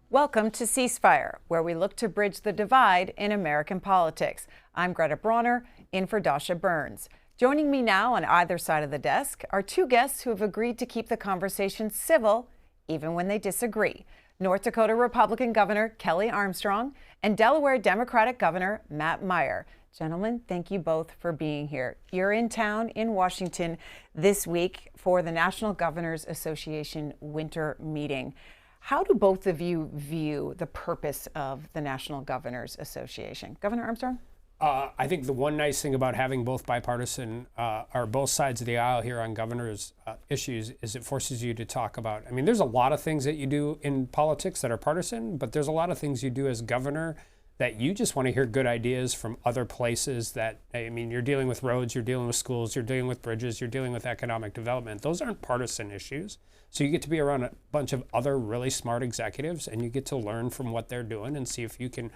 Welcome to CEASEFIRE, where we look to bridge the divide in American politics. I'm Greta Bronner, in for Dasha Burns. Joining me now on either side of the desk are two guests who have agreed to keep the conversation civil, even when they disagree. North Dakota Republican Governor Kelly Armstrong and Delaware Democratic Governor Matt Meyer. Gentlemen, thank you both for being here. You're in town in Washington this week for the National Governors Association winter meeting. How do both of you view the purpose of the National Governors Association? Governor Armstrong? I think the one nice thing about having both bipartisan or both sides of the aisle here on governors' issues is it forces you to talk about, there's a lot of things that you do in politics that are partisan, but there's a lot of things you do as governor that you just want to hear good ideas from other places that, you're dealing with roads, you're dealing with schools, you're dealing with bridges, you're dealing with economic development. Those aren't partisan issues. So you get to be around a bunch of other really smart executives and you get to learn from what they're doing and see if you can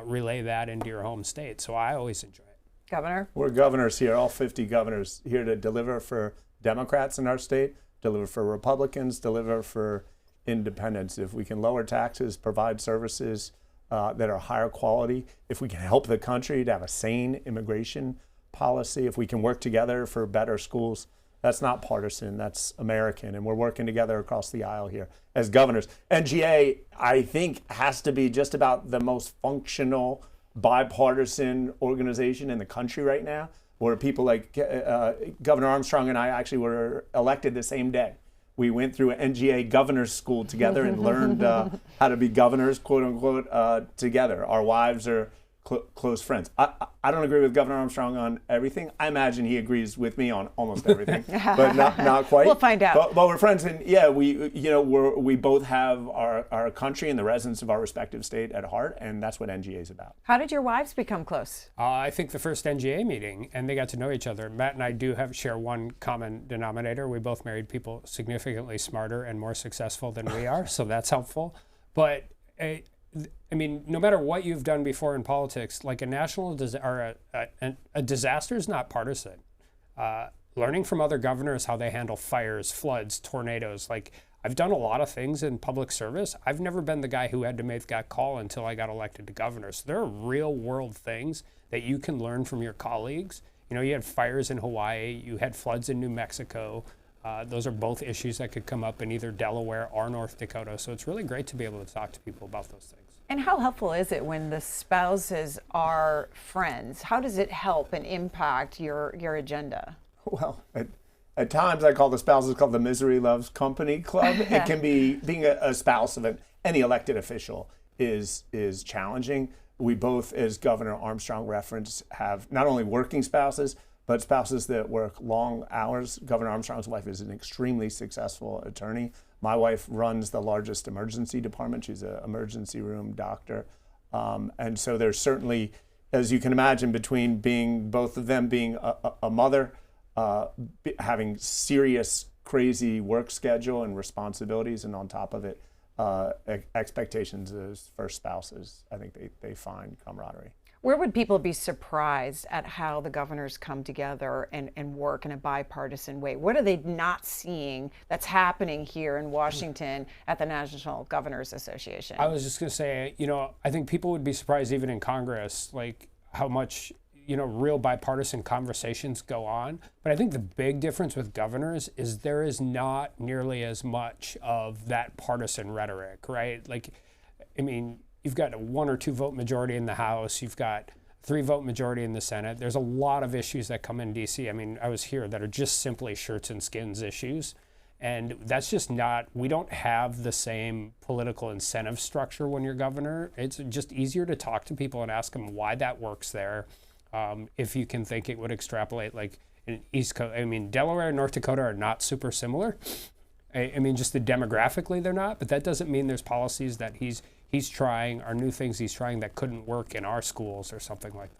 relay that into your home state. So I always enjoy it. Governor? We're governors here, all 50 governors here to deliver for Democrats in our state, deliver for Republicans, deliver for independents. If we can lower taxes, provide services that are higher quality, if we can help the country to have a sane immigration policy, if we can work together for better schools, that's not partisan, that's American, and we're working together across the aisle here as governors. NGA, I think, has to be just about the most functional bipartisan organization in the country right now, where people like Governor Armstrong and I actually were elected the same day. We went through an NGA governor's school together and learned how to be governors, quote unquote, together. Our wives are close friends. I don't agree with Governor Armstrong on everything. I imagine he agrees with me on almost everything, but not quite. We'll find out. But we're friends, and yeah, we both have our country and the residents of our respective state at heart, and that's what NGA is about. How did your wives become close? I think the first NGA meeting, and they got to know each other. Matt and I do share one common denominator. We both married people significantly smarter and more successful than we are, so that's helpful. But no matter what you've done before in politics, like a disaster is not partisan. Learning from other governors how they handle fires, floods, tornadoes. Like, I've done a lot of things in public service. I've never been the guy who had to make that call until I got elected to governor. So there are real world things that you can learn from your colleagues. You had fires in Hawaii, you had floods in New Mexico. Those are both issues that could come up in either Delaware or North Dakota. So it's really great to be able to talk to people about those things. And how helpful is it when the spouses are friends? How does it help and impact your agenda? Well, at times I call the spouses club the Misery Loves Company Club. It can be, being a spouse of any elected official is challenging. We both, as Governor Armstrong referenced, have not only working spouses, but spouses that work long hours. Governor Armstrong's wife is an extremely successful attorney. My wife runs the largest emergency department. She's an emergency room doctor. And so there's certainly, as you can imagine, between both of them being a mother, having serious, crazy work schedule and responsibilities, and on top of it, expectations as first spouses, I think they find camaraderie. Where would people be surprised at how the governors come together and work in a bipartisan way? What are they not seeing that's happening here in Washington at the National Governors Association? I was just going to say, I think people would be surprised even in Congress, like how much, real bipartisan conversations go on. But I think the big difference with governors is there is not nearly as much of that partisan rhetoric, right? You've got a 1 or 2 vote majority in the House. You've got 3 vote majority in the Senate. There's a lot of issues that come in D.C. I was here that are just simply shirts and skins issues. And that's just not, we don't have the same political incentive structure when you're governor. It's just easier to talk to people and ask them why that works there. If you can think it would extrapolate like in East Coast. Delaware and North Dakota are not super similar. Just demographically they're not, but that doesn't mean there's policies that he's trying, or new things he's trying that couldn't work in our schools or something like that.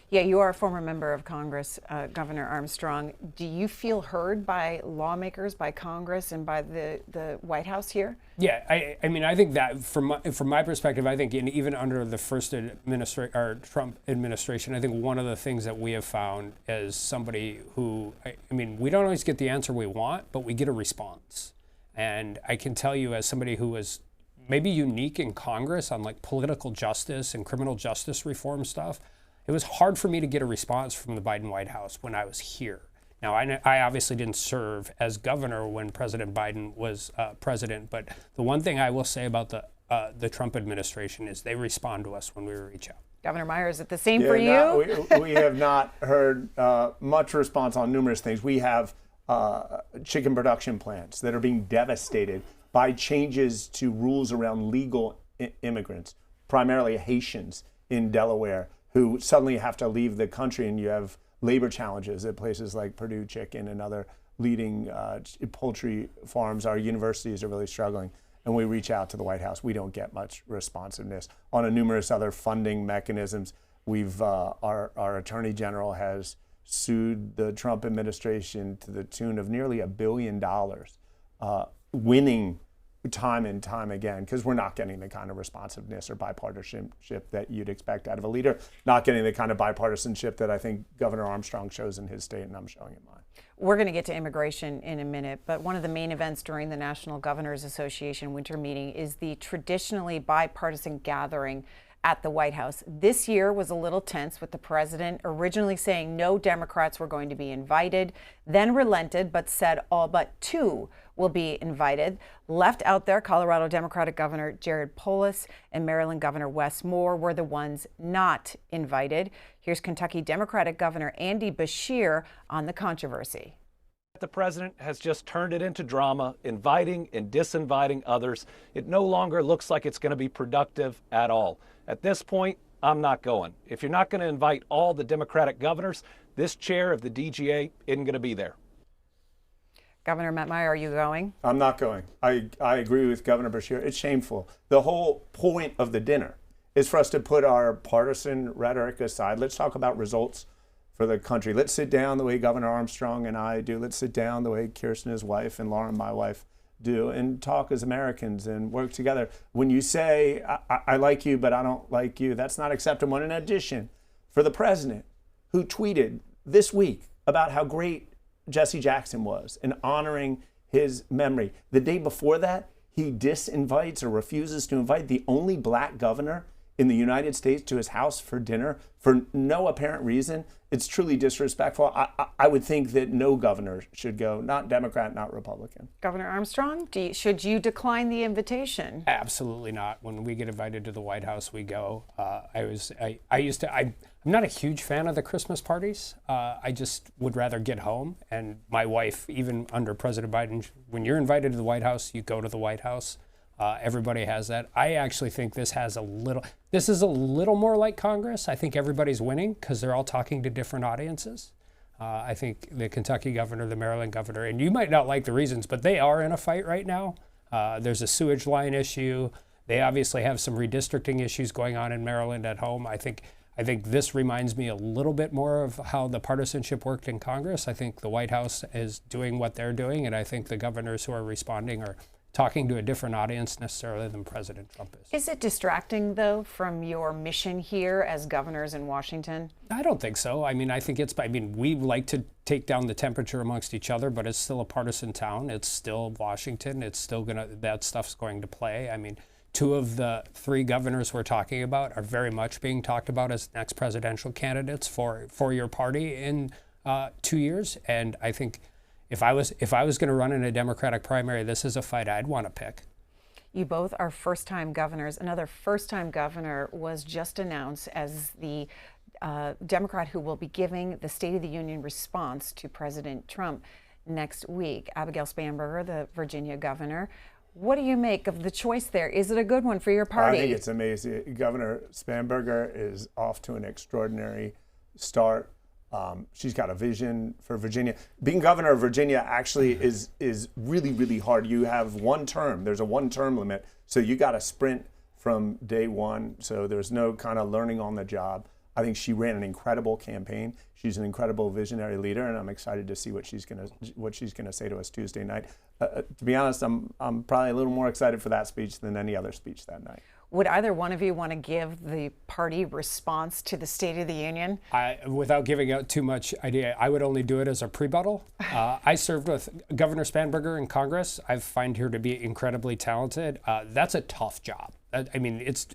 Yeah, you are a former member of Congress, Governor Armstrong. Do you feel heard by lawmakers, by Congress, and by the White House here? Yeah, I think that from my perspective, I think even under the first Trump administration, I think one of the things that we have found as somebody who, we don't always get the answer we want, but we get a response. And I can tell you, as somebody who was maybe unique in Congress on like political justice and criminal justice reform stuff. It was hard for me to get a response from the Biden White House when I was here. Now, I obviously didn't serve as governor when President Biden was president, but the one thing I will say about the Trump administration is they respond to us when we reach out. Governor Meyer, is it the same for you? We have not heard much response on numerous things. We have chicken production plants that are being devastated by changes to rules around legal immigrants, primarily Haitians in Delaware, who suddenly have to leave the country, and you have labor challenges at places like Purdue Chicken and other leading poultry farms. Our universities are really struggling, and we reach out to the White House. We don't get much responsiveness. On numerous other funding mechanisms, our Attorney General has sued the Trump administration to the tune of nearly $1 billion, winning time and time again, because we're not getting the kind of responsiveness or bipartisanship that you'd expect out of a leader, not getting the kind of bipartisanship that I think Governor Armstrong shows in his state and I'm showing in mine. We're going to get to immigration in a minute, but one of the main events during the National Governors Association winter meeting is the traditionally bipartisan gathering at the White House. This year was a little tense, with the president originally saying no Democrats were going to be invited, then relented but said all but 2 will be invited. Left out there, Colorado Democratic Governor Jared Polis and Maryland Governor Wes Moore were the ones not invited. Here's Kentucky Democratic Governor Andy Beshear on the controversy. The president has just turned it into drama, inviting and disinviting others. It no longer looks like it's going to be productive at all. At this point, I'm not going. If you're not going to invite all the Democratic governors, this chair of the DGA isn't going to be there. Governor Matt Meyer, are you going? I'm not going. I agree with Governor Beshear. It's shameful. The whole point of the dinner is for us to put our partisan rhetoric aside. Let's talk about results for the country. Let's sit down the way Governor Armstrong and I do. Let's sit down the way Kirsten, his wife, and Lauren, my wife, do, and talk as Americans and work together. When you say, I like you, but I don't like you, that's not acceptable. And in addition, for the president, who tweeted this week about how great Jesse Jackson was and honoring his memory, the day before that, he disinvites or refuses to invite the only black governor in the United States to his house for dinner for no apparent reason. It's truly disrespectful. I would think that no governor should go, not Democrat, not Republican. Governor Armstrong, should you decline the invitation? Absolutely not. When we get invited to the White House, we go. I'm not a huge fan of the Christmas parties. I just would rather get home. And my wife, even under President Biden, when you're invited to the White House, you go to the White House. Everybody has that. I actually think this is a little more like Congress. I think everybody's winning because they're all talking to different audiences. I think the Kentucky governor, the Maryland governor, and you might not like the reasons, but they are in a fight right now. There's a sewage line issue. They obviously have some redistricting issues going on in Maryland at home. I think this reminds me a little bit more of how the partisanship worked in Congress. I think the White House is doing what they're doing, and I think the governors who are responding are talking to a different audience necessarily than President Trump is. Is it distracting, though, from your mission here as governors in Washington? I don't think so. I mean, we like to take down the temperature amongst each other, but it's still a partisan town. It's still Washington. It's still that stuff's going to play. I mean, 2 of the 3 governors we're talking about are very much being talked about as next presidential candidates for your party in 2 years. And I think if I was going to run in a Democratic primary, this is a fight I'd want to pick. You both are first-time governors. Another first-time governor was just announced as the Democrat who will be giving the State of the Union response to President Trump next week. Abigail Spanberger, the Virginia governor. What do you make of the choice there? Is it a good one for your party? I think it's amazing. Governor Spanberger is off to an extraordinary start. She's got a vision for Virginia. Being governor of Virginia actually is really, really hard. You have one term. There's a one-term limit. So you got to sprint from day one. So there's no kind of learning on the job. I think she ran an incredible campaign. She's an incredible visionary leader, and I'm excited to see what she's gonna say to us Tuesday night. To be honest, I'm probably a little more excited for that speech than any other speech that night. Would either one of you want to give the party response to the State of the Union? Without giving out too much idea, I would only do it as a prebuttal. I served with Governor Spanberger in Congress. I find her to be incredibly talented. That's a tough job. I mean, it's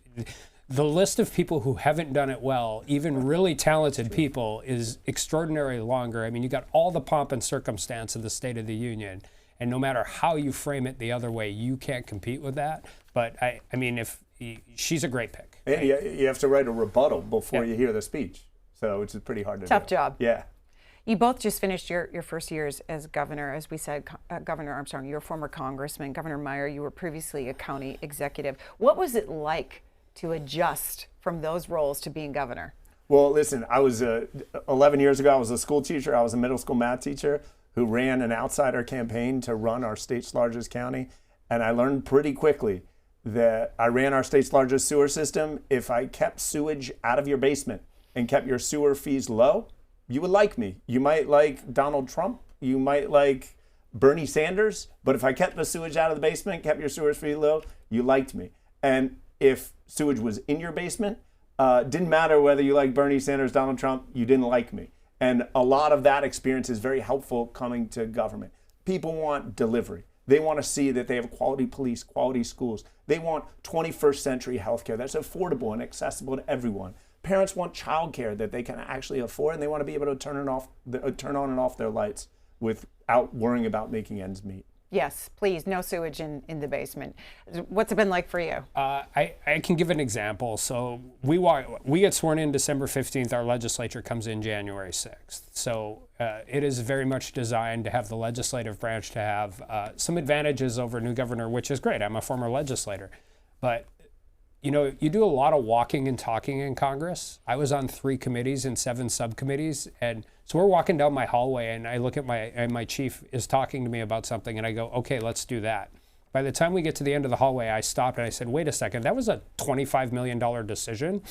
the list of people who haven't done it well, even really talented people, is extraordinarily longer. I mean, you got all the pomp and circumstance of the State of the Union, and no matter how you frame it the other way, you can't compete with that. But I mean, if she's a great pick. You have to write a rebuttal before you hear the speech, so it's pretty hard to do. Tough job. Yeah. You both just finished your first years as governor. As we said, Governor Armstrong, you're a former congressman. Governor Meyer, you were previously a county executive. What was it like to adjust from those roles to being governor? Well, listen, I was 11 years ago, I was a school teacher. I was a middle school math teacher who ran an outsider campaign to run our state's largest county. And I learned pretty quickly that I ran our state's largest sewer system. If I kept sewage out of your basement and kept your sewer fees low, you would like me. You might like Donald Trump. You might like Bernie Sanders. But if I kept the sewage out of the basement, kept your sewer fee low, you liked me. And if sewage was in your basement, didn't matter whether you like Bernie Sanders, Donald Trump, you didn't like me. And a lot of that experience is very helpful coming to government. People want delivery. They want to see that they have quality police, quality schools. They want 21st century healthcare that's affordable and accessible to everyone. Parents want childcare that they can actually afford, and they want to be able to turn on and off their lights without worrying about making ends meet. Yes, please, no sewage in the basement. What's it been like for you? I can give an example. So we get sworn in December 15th. Our legislature comes in January 6th. So it is very much designed to have the legislative branch to have some advantages over a new governor, which is great. I'm a former legislator. But you know, you do a lot of walking and talking in Congress. I was on 3 committees and 7 subcommittees, and so we're walking down my hallway, and I look at my chief is talking to me about something, and I go, okay, let's do that. By the time we get to the end of the hallway, I stopped and I said, wait a second, that was a $25 million decision.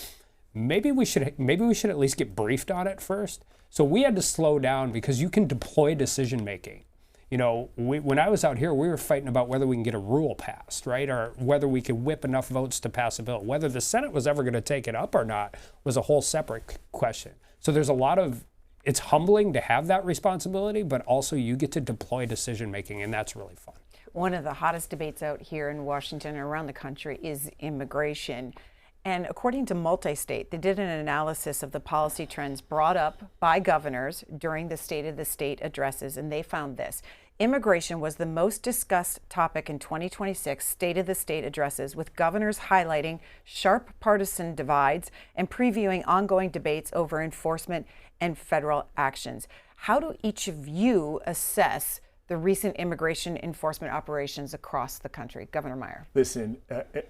Maybe we should at least get briefed on it first. So we had to slow down because you can deploy decision making. You know, when I was out here, we were fighting about whether we can get a rule passed, right? Or whether we could whip enough votes to pass a bill. Whether the Senate was ever going to take it up or not was a whole separate question. So there's a lot of, it's humbling to have that responsibility, but also you get to deploy decision making, and that's really fun. One of the hottest debates out here in Washington and around the country is immigration. And according to Multistate, they did an analysis of the policy trends brought up by governors during the State of the State addresses, and they found this. Immigration was the most discussed topic in 2026 State of the State addresses, with governors highlighting sharp partisan divides and previewing ongoing debates over enforcement and federal actions. How do each of you assess the recent immigration enforcement operations across the country? Governor Meyer. Listen,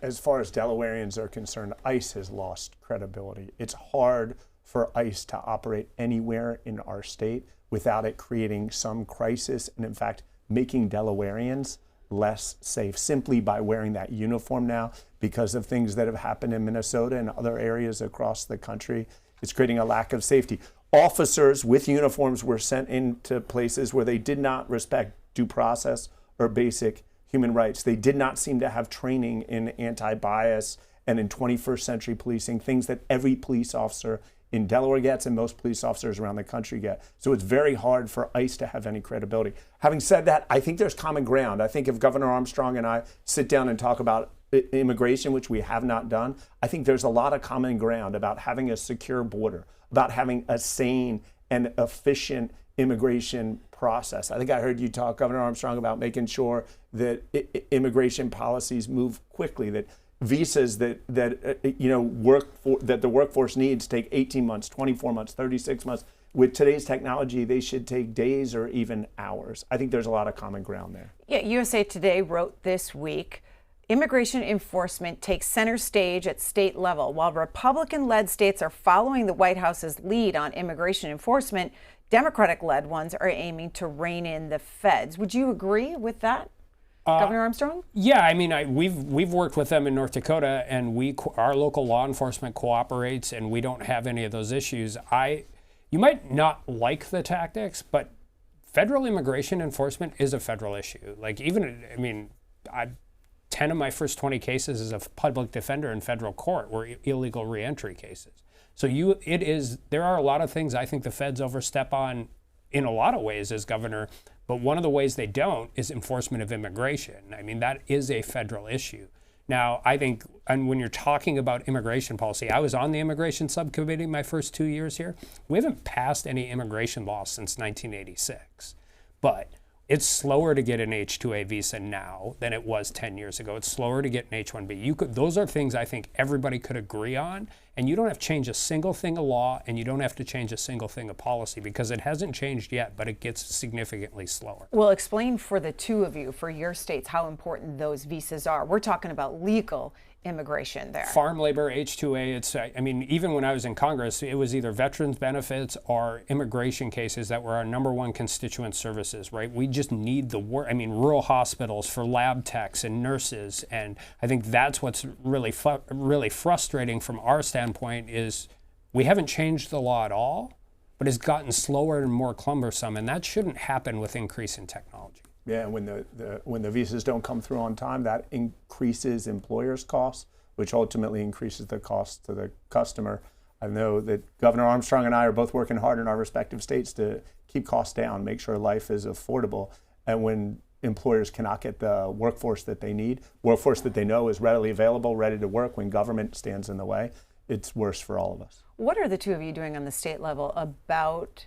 as far as Delawareans are concerned, ICE has lost credibility. It's hard for ICE to operate anywhere in our state without it creating some crisis and, in fact, making Delawareans less safe simply by wearing that uniform now because of things that have happened in Minnesota and other areas across the country. It's creating a lack of safety. Officers with uniforms were sent into places where they did not respect due process or basic human rights. They did not seem to have training in anti-bias and in 21st century policing, things that every police officer in Delaware gets and most police officers around the country get. So it's very hard for ICE to have any credibility. Having said that, I think there's common ground. I think if Governor Armstrong and I sit down and talk about immigration, which we have not done, I think there's a lot of common ground about having a secure border, about having a sane and efficient immigration process. I think I heard you talk, Governor Armstrong, about making sure that immigration policies move quickly, that visas that the workforce needs take 18 months, 24 months, 36 months. With today's technology, they should take days or even hours. I think there's a lot of common ground there. Yeah, USA Today wrote this week, immigration enforcement takes center stage at state level. While Republican-led states are following the White House's lead on immigration enforcement, Democratic-led ones are aiming to rein in the feds. Would you agree with that? Governor Armstrong? Yeah, I mean, we've worked with them in North Dakota, and our local law enforcement cooperates, and we don't have any of those issues. You might not like the tactics, but federal immigration enforcement is a federal issue. Like 10 of my first 20 cases as a public defender in federal court were illegal reentry cases. So there are a lot of things I think the feds overstep on in a lot of ways as governor, but one of the ways they don't is enforcement of immigration. I mean, that is a federal issue. Now, I think, and when you're talking about immigration policy, I was on the immigration subcommittee my first 2 years here. We haven't passed any immigration laws since 1986, but it's slower to get an H-2A visa now than it was 10 years ago. It's slower to get an H-1B. Those are things I think everybody could agree on, and you don't have to change a single thing of law, and you don't have to change a single thing of policy, because it hasn't changed yet, but it gets significantly slower. Well, explain for the two of you, for your states, how important those visas are. We're talking about legal immigration there. Farm labor, H-2A, even when I was in Congress, it was either veterans benefits or immigration cases that were our number one constituent services, right? We just need the work. Rural hospitals for lab techs and nurses. And I think that's what's really frustrating from our standpoint is we haven't changed the law at all, but it's gotten slower and more cumbersome. And that shouldn't happen with increase in technology. Yeah, and when the visas don't come through on time, that increases employers' costs, which ultimately increases the cost to the customer. I know that Governor Armstrong and I are both working hard in our respective states to keep costs down, make sure life is affordable. And when employers cannot get the workforce that they need, workforce that they know is readily available, ready to work, when government stands in the way, it's worse for all of us. What are the two of you doing on the state level about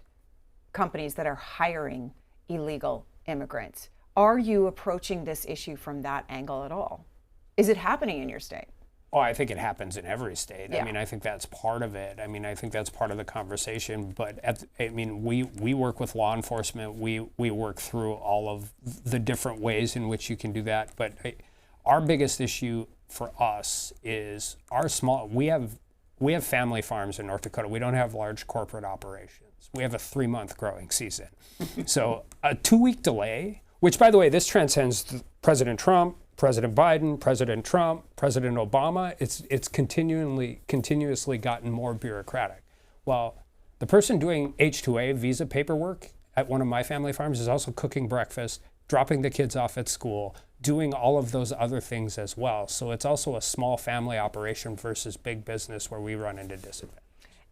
companies that are hiring illegal immigrants? Are you approaching this issue from that angle at all? Is it happening in your state? Oh, I think it happens in every state. Yeah. I think that's part of it. I think that's part of the conversation. But we work with law enforcement. We work through all of the different ways in which you can do that. But our biggest issue for us is we have family farms in North Dakota. We don't have large corporate operations. We have a 3-month growing season. So a 2-week delay, which, by the way, this transcends President Trump, President Biden, President Trump, President Obama. It's continuously gotten more bureaucratic. Well, the person doing H-2A visa paperwork at one of my family farms is also cooking breakfast, dropping the kids off at school, doing all of those other things as well. So it's also a small family operation versus big business where we run into disadvantage.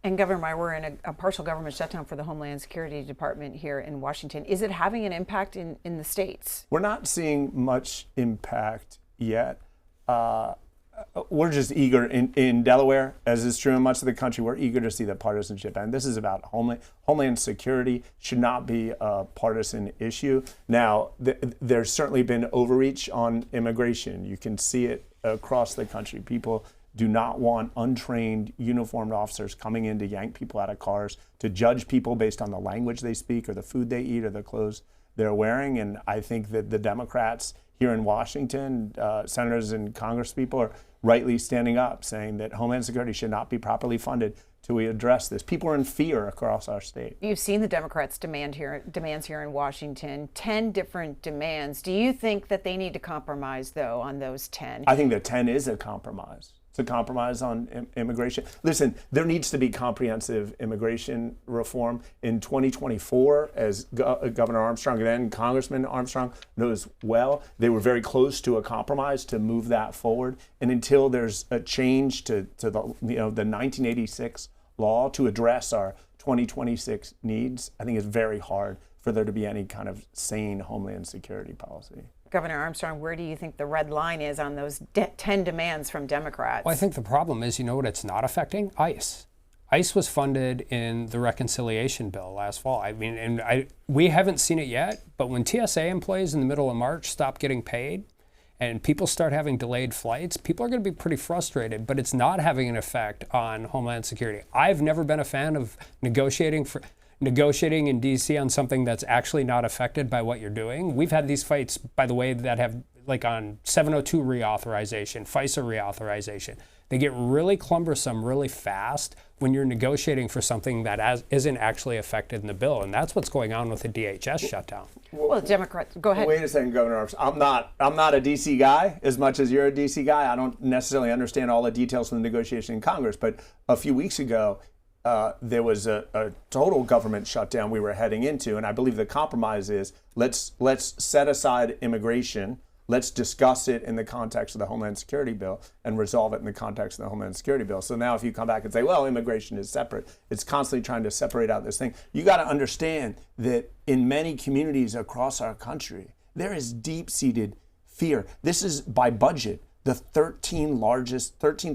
And Governor Meyer, we're in a partial government shutdown for the Homeland Security Department here in Washington. Is it having an impact in the states? We're not seeing much impact yet. We're just eager in Delaware, as is true in much of the country, we're eager to see the partisanship end. This is about Homeland Security, should not be a partisan issue. Now, there's certainly been overreach on immigration. You can see it across the country. People do not want untrained uniformed officers coming in to yank people out of cars, to judge people based on the language they speak or the food they eat or the clothes they're wearing. And I think that the Democrats here in Washington, senators and congresspeople, are rightly standing up saying that Homeland Security should not be properly funded till we address this. People are in fear across our state. You've seen the Democrats' demands here in Washington, 10 different demands. Do you think that they need to compromise, though, on those 10? I think that 10 is a compromise. To compromise on immigration. Listen, there needs to be comprehensive immigration reform in 2024, as Governor Armstrong, then Congressman Armstrong, knows well. They were very close to a compromise to move that forward. And until there's a change to the 1986 law to address our 2026 needs, I think it's very hard for there to be any kind of sane Homeland Security policy. Governor Armstrong, where do you think the red line is on those 10 demands from Democrats? Well, I think the problem is, you know what it's not affecting? ICE. ICE was funded in the reconciliation bill last fall. We haven't seen it yet, but when TSA employees in the middle of March stop getting paid and people start having delayed flights, people are going to be pretty frustrated, but it's not having an effect on Homeland Security. I've never been a fan of negotiating in D.C. on something that's actually not affected by what you're doing. We've had these fights, by the way, that have like on 702 reauthorization, FISA reauthorization. They get really cumbersome really fast when you're negotiating for something that isn't actually affected in the bill. And that's what's going on with the DHS shutdown. Well, Democrats, go ahead. Wait a second, Governor Armstrong. I'm not a DC guy as much as you're a DC guy. I don't necessarily understand all the details from the negotiation in Congress. But a few weeks ago, there was a total government shutdown we were heading into. And I believe the compromise is let's set aside immigration. Let's discuss it in the context of the Homeland Security bill and resolve it in the context of the Homeland Security bill. So now if you come back and say, well, immigration is separate, it's constantly trying to separate out this thing. You got to understand that in many communities across our country, there is deep-seated fear. This is by budget, the 13th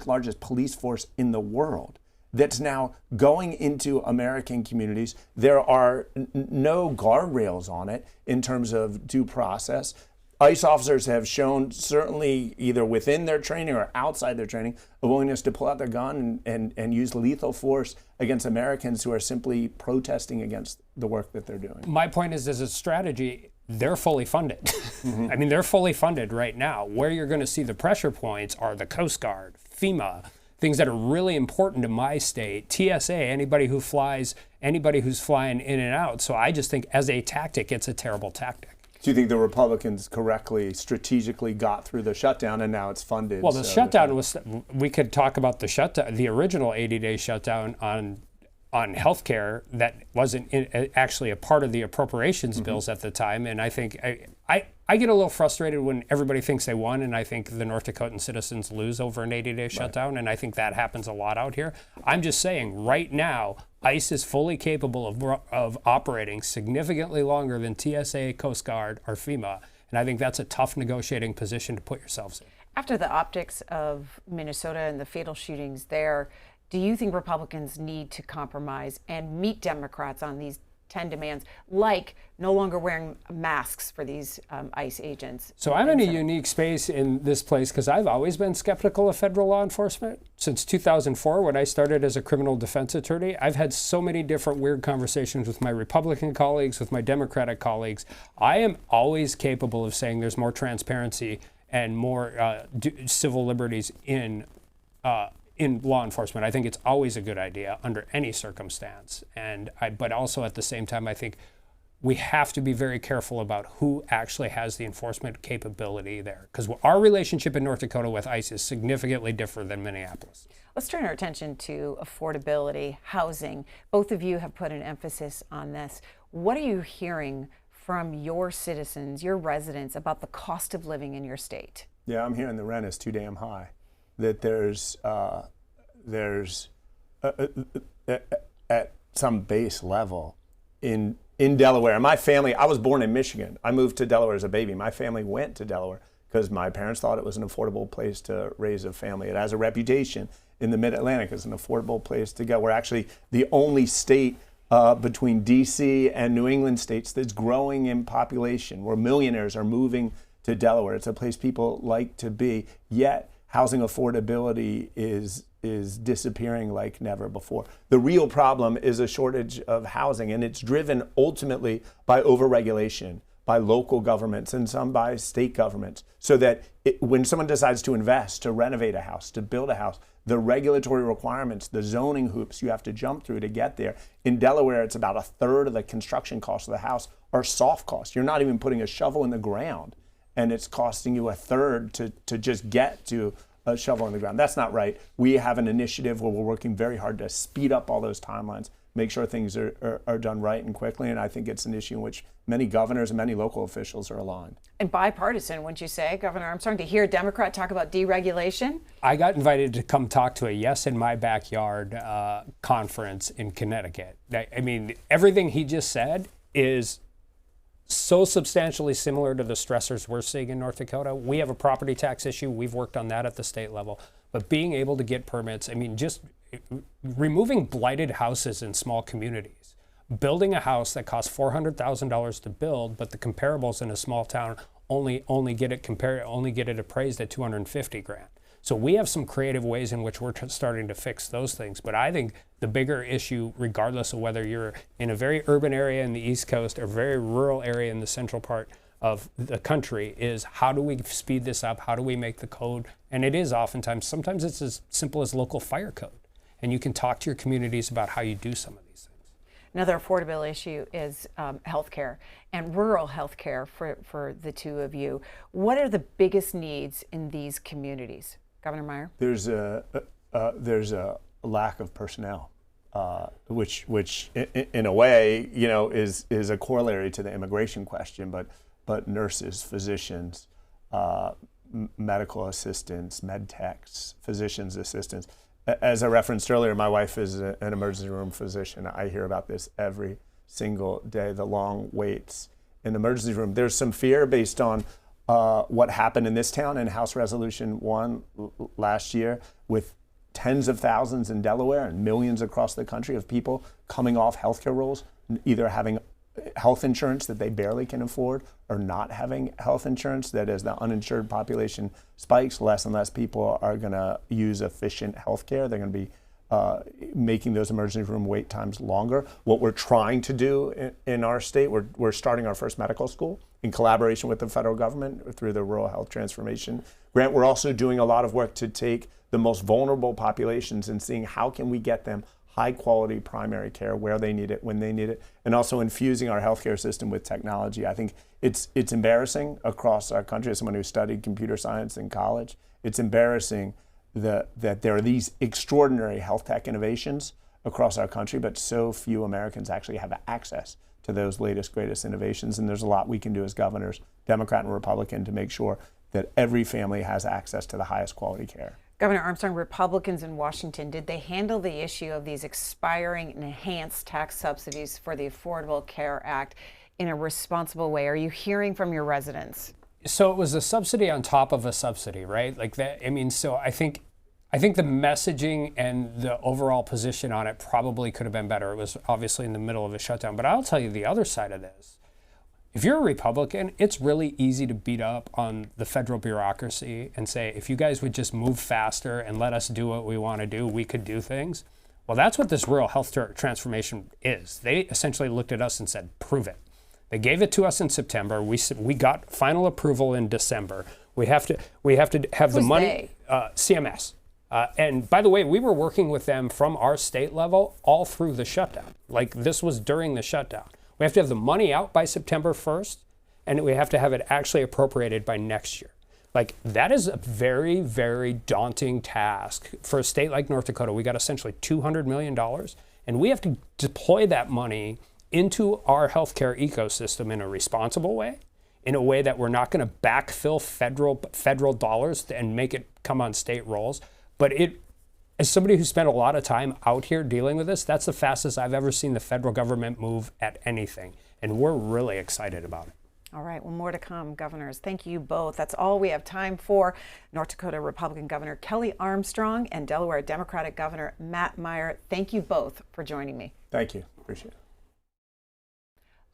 largest police force in the world that's now going into American communities. There are no guardrails on it in terms of due process. ICE officers have shown, certainly either within their training or outside their training, a willingness to pull out their gun and use lethal force against Americans who are simply protesting against the work that they're doing. My point is, as a strategy, they're fully funded. Mm-hmm. I mean, they're fully funded right now. Where you're going to see the pressure points are the Coast Guard, FEMA, things that are really important to my state, TSA, anybody who's flying in and out. So I just think as a tactic, it's a terrible tactic. Do you think the Republicans correctly, strategically got through the shutdown and now it's funded? Well, the shutdown was, we could talk about the shutdown, the original 80-day shutdown on healthcare that wasn't actually a part of the appropriations bills at the time. And I think I get a little frustrated when everybody thinks they won, and I think the North Dakotan citizens lose over an 80-day shutdown, and I think that happens a lot out here. I'm just saying, right now, ICE is fully capable of operating significantly longer than TSA, Coast Guard, or FEMA, and I think that's a tough negotiating position to put yourselves in. After the optics of Minnesota and the fatal shootings there, do you think Republicans need to compromise and meet Democrats on these 10 demands, like no longer wearing masks for these ICE agents? So I'm in a unique space in this place because I've always been skeptical of federal law enforcement. Since 2004, when I started as a criminal defense attorney, I've had so many different weird conversations with my Republican colleagues, with my Democratic colleagues. I am always capable of saying there's more transparency and more civil liberties in law enforcement. I think it's always a good idea under any circumstance. But also at the same time, I think we have to be very careful about who actually has the enforcement capability there. Because our relationship in North Dakota with ICE is significantly different than Minneapolis. Let's turn our attention to affordability, housing. Both of you have put an emphasis on this. What are you hearing from your citizens, your residents, about the cost of living in your state? Yeah, I'm hearing the rent is too damn high. That there's at some base level in Delaware. My family, I was born in Michigan. I moved to Delaware as a baby. My family went to Delaware because my parents thought it was an affordable place to raise a family. It has a reputation in the Mid-Atlantic as an affordable place to go. We're actually the only state between DC and New England states that's growing in population, where millionaires are moving to Delaware. It's a place people like to be, yet housing affordability is disappearing like never before. The real problem is a shortage of housing, and it's driven ultimately by overregulation, by local governments and some by state governments, so that when someone decides to invest, to renovate a house, to build a house, the regulatory requirements, the zoning hoops you have to jump through to get there. In Delaware, it's about a third of the construction costs of the house are soft costs. You're not even putting a shovel in the ground, and it's costing you a third to just get to a shovel in the ground. That's not right. We have an initiative where we're working very hard to speed up all those timelines, make sure things are done right and quickly, and I think it's an issue in which many governors and many local officials are aligned. And bipartisan, wouldn't you say, Governor Armstrong, to hear a Democrat talk about deregulation? I got invited to come talk to a Yes in My Backyard conference in Connecticut. I mean, everything he just said is so substantially similar to the stressors we're seeing in North Dakota. We have a property tax issue. We've worked on that at the state level. But being able to get permits, I mean, just removing blighted houses in small communities, building a house that costs $400,000 to build, but the comparables in a small town only get it appraised at $250,000. So we have some creative ways in which we're starting to fix those things. But I think the bigger issue, regardless of whether you're in a very urban area in the East Coast or very rural area in the central part of the country is how do we speed this up? How do we make the code? And it is sometimes it's as simple as local fire code. And you can talk to your communities about how you do some of these things. Another affordability issue is healthcare and rural healthcare for the two of you. What are the biggest needs in these communities? Governor Meyer? There's a lack of personnel, which in a way, is a corollary to the immigration question, but nurses, physicians, medical assistants, med techs, physicians assistants. As I referenced earlier, my wife is an emergency room physician. I hear about this every single day, the long waits in the emergency room. There's some fear based on what happened in this town in House Resolution 1 last year, with tens of thousands in Delaware and millions across the country of people coming off healthcare rolls, either having health insurance that they barely can afford or not having health insurance, that as the uninsured population spikes, less and less people are going to use efficient healthcare. They're going to be making those emergency room wait times longer. What we're trying to do in our state, we're starting our first medical school in collaboration with the federal government through the Rural Health Transformation Grant. We're also doing a lot of work to take the most vulnerable populations and seeing how can we get them high quality primary care where they need it, when they need it, and also infusing our healthcare system with technology. I think it's embarrassing across our country, as someone who studied computer science in college, it's embarrassing that there are these extraordinary health tech innovations across our country, but so few Americans actually have access to those latest, greatest innovations. And there's a lot we can do as governors, Democrat and Republican, to make sure that every family has access to the highest quality care. Governor Armstrong, Republicans in Washington, did they handle the issue of these expiring and enhanced tax subsidies for the Affordable Care Act in a responsible way? Are you hearing from your residents? So it was a subsidy on top of a subsidy, right? Like that. I mean, so I think the messaging and the overall position on it probably could have been better. It was obviously in the middle of a shutdown. But I'll tell you the other side of this. If you're a Republican, it's really easy to beat up on the federal bureaucracy and say, if you guys would just move faster and let us do what we want to do, we could do things. Well, that's what this rural health transformation is. They essentially looked at us and said, prove it. They gave it to us in September. We got final approval in December. We have to have the money. CMS. And by the way, we were working with them from our state level all through the shutdown. Like this was during the shutdown. We have to have the money out by September 1st, and we have to have it actually appropriated by next year. Like that is a very, very daunting task for a state like North Dakota. We got essentially $200 million, and we have to deploy that money into our healthcare ecosystem in a responsible way, in a way that we're not going to backfill federal dollars and make it come on state rolls. But as somebody who spent a lot of time out here dealing with this, that's the fastest I've ever seen the federal government move at anything. And we're really excited about it. All right, well, more to come, governors. Thank you both. That's all we have time for. North Dakota Republican Governor Kelly Armstrong and Delaware Democratic Governor Matt Meyer, thank you both for joining me. Thank you. Appreciate it.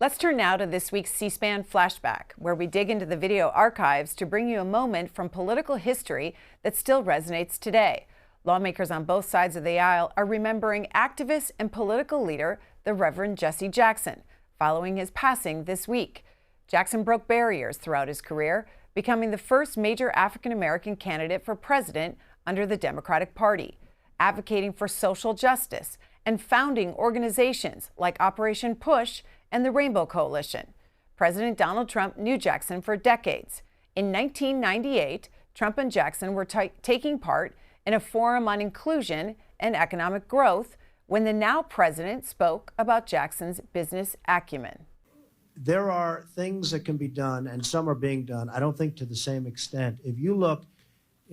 Let's turn now to this week's C-SPAN Flashback, where we dig into the video archives to bring you a moment from political history that still resonates today. Lawmakers on both sides of the aisle are remembering activist and political leader, the Reverend Jesse Jackson, following his passing this week. Jackson broke barriers throughout his career, becoming the first major African-American candidate for president under the Democratic Party, advocating for social justice and founding organizations like Operation Push and the Rainbow Coalition. President Donald Trump knew Jackson for decades. In 1998, Trump and Jackson were taking part in a forum on inclusion and economic growth when the now president spoke about Jackson's business acumen. There are things that can be done, and some are being done, I don't think to the same extent. If you look,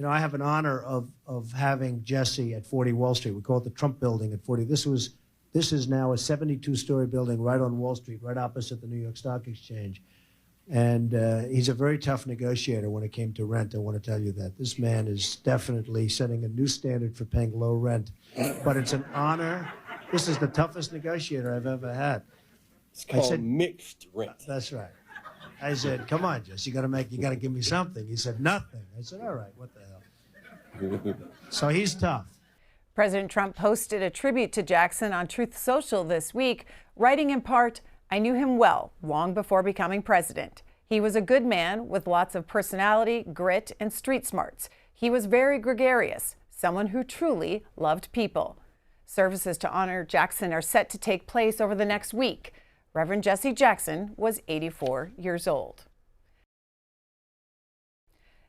I have an honor of having Jesse at 40 Wall Street. We call it the Trump Building at 40. This is now a 72-story building right on Wall Street, right opposite the New York Stock Exchange. And he's a very tough negotiator when it came to rent. I want to tell you that. This man is definitely setting a new standard for paying low rent. But it's an honor. This is the toughest negotiator I've ever had. It's called mixed rent. That's right. I said, come on, Jess, you got to give me something. He said, nothing. I said, all right, what the hell? So he's tough. President Trump posted a tribute to Jackson on Truth Social this week, writing in part, "I knew him well long before becoming president. He was a good man with lots of personality, grit, and street smarts. He was very gregarious, someone who truly loved people. Services to honor Jackson are set to take place over the next week. Reverend Jesse Jackson was 84 years old.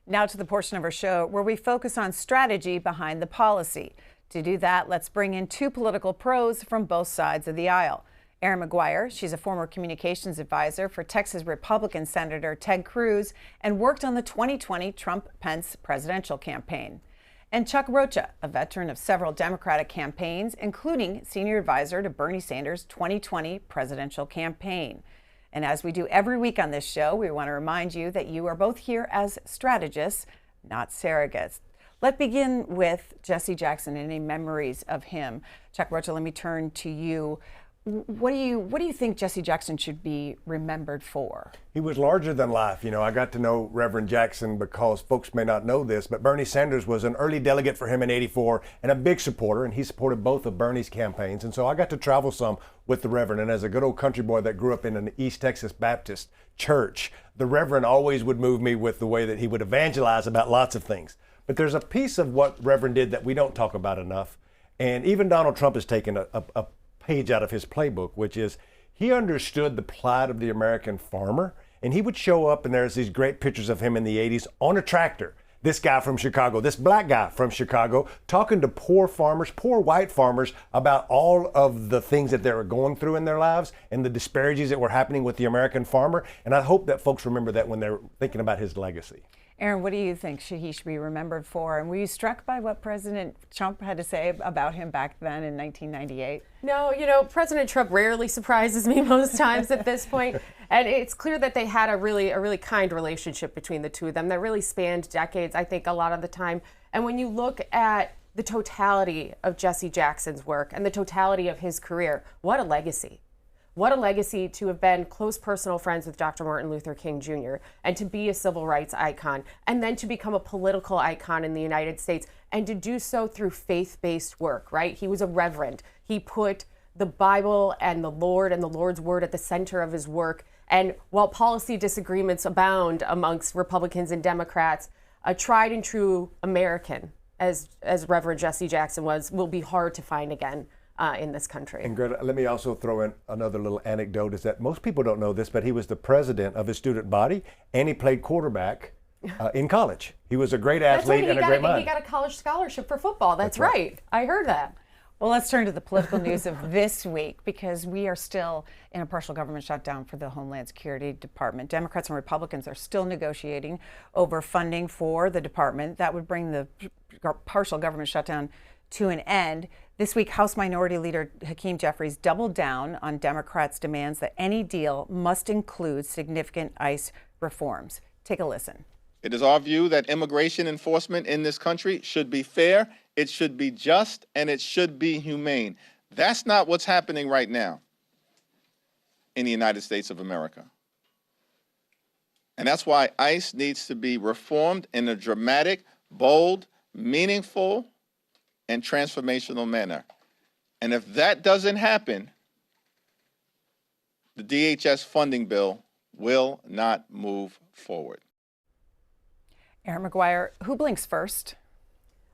Now to the portion of our show where we focus on strategy behind the policy. To do that, let's bring in two political pros from both sides of the aisle. Erin Maguire, she's a former communications advisor for Texas Republican Senator Ted Cruz and worked on the 2020 Trump-Pence presidential campaign. And Chuck Rocha, a veteran of several Democratic campaigns, including senior advisor to Bernie Sanders' 2020 presidential campaign. And as we do every week on this show, we want to remind you that you are both here as strategists, not surrogates. Let's begin with Jesse Jackson and any memories of him. Chuck Rocha, let me turn to you. What do you think Jesse Jackson should be remembered for? He was larger than life. You know, I got to know Reverend Jackson because folks may not know this, but Bernie Sanders was an early delegate for him in '84 and a big supporter, and he supported both of Bernie's campaigns. And so I got to travel some with the Reverend. And as a good old country boy that grew up in an East Texas Baptist church, the Reverend always would move me with the way that he would evangelize about lots of things. But there's a piece of what Reverend did that we don't talk about enough. And even Donald Trump has taken a page out of his playbook, which is he understood the plight of the American farmer, and he would show up, and there's these great pictures of him in the 80s on a tractor. This guy from Chicago, this black guy from Chicago, talking to poor farmers, poor white farmers, about all of the things that they were going through in their lives and the disparities that were happening with the American farmer. And I hope that folks remember that when they're thinking about his legacy. Erin, what do you think he should be remembered for? And were you struck by what President Trump had to say about him back then in 1998? No, you know, President Trump rarely surprises me most times at this point. And it's clear that they had a really kind relationship between the two of them that really spanned decades, I think, a lot of the time. And when you look at the totality of Jesse Jackson's work and the totality of his career, what a legacy. What a legacy to have been close personal friends with Dr. Martin Luther King Jr. and to be a civil rights icon and then to become a political icon in the United States and to do so through faith-based work, right? He was a reverend. He put the Bible and the Lord and the Lord's word at the center of his work. And while policy disagreements abound amongst Republicans and Democrats, a tried and true American, as Reverend Jesse Jackson was, will be hard to find again in this country. And Greta, let me also throw in another little anecdote, is that most people don't know this, but he was the president of his student body and he played quarterback in college. He was a great athlete and a great mind. He got a college scholarship for football. That's right. I heard that. Well, let's turn to the political news of this week because we are still in a partial government shutdown for the Homeland Security Department. Democrats and Republicans are still negotiating over funding for the department. That would bring the partial government shutdown to an end. This week, House Minority Leader Hakeem Jeffries doubled down on Democrats' demands that any deal must include significant ICE reforms. Take a listen. It is our view that immigration enforcement in this country should be fair, it should be just, and it should be humane. That's not what's happening right now in the United States of America. And that's why ICE needs to be reformed in a dramatic, bold, meaningful, and transformational manner. And if that doesn't happen, the DHS funding bill will not move forward. Erin Maguire, who blinks first?